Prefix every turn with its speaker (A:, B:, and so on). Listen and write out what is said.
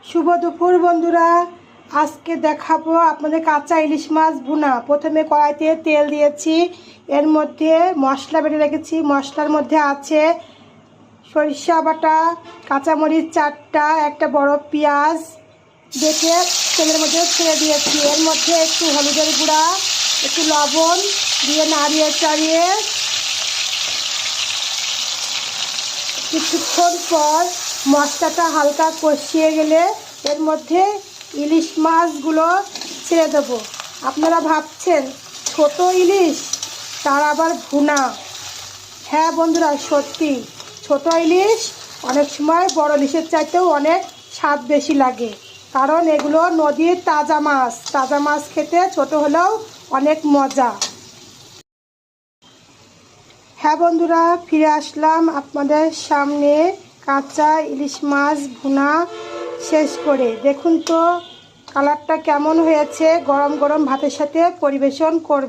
A: শুভ দুপুর বন্ধুরা। আজকে দেখাবো আপনাদের কাঁচা ইলিশ মাছ ভুনা। প্রথমে কড়াইতে তেল দিয়েছি, এর মধ্যে মশলা বেটে রেখেছি। মশলার মধ্যে আছে সরিষা বাটা, কাঁচামরিচ 4টা, একটা বড় পেঁয়াজ বেটে তেলের মধ্যে ছেড়ে দিয়েছি। এর মধ্যে একটু হলুদের গুঁড়া, একটু লবণ দিয়ে নাড়িয়ে চাড়িয়ে কিছুক্ষণ পর মশলাটা হালকা কষিয়ে গেলে এর মধ্যে ইলিশ মাছগুলো ছেড়ে দেবো। আপনারা ভাবছেন ছোট ইলিশ, তার আবার ভুনা? হ্যাঁ বন্ধুরা, সত্যি ছোট ইলিশ অনেক সময় বড় ইলিশের চাইতেও অনেক স্বাদ বেশি লাগে, কারণ এগুলো নদীর তাজা মাছ। তাজা মাছ খেতে ছোট হলেও অনেক মজা। হ্যাঁ বন্ধুরা, ফিরে আসলাম আপনাদের সামনে কাঁচা ইলিশ মাছ ভুনা শেষ করে। দেখুন তো কালারটা কেমন হয়েছে। গরম গরম ভাতের সাথে পরিবেশন করব।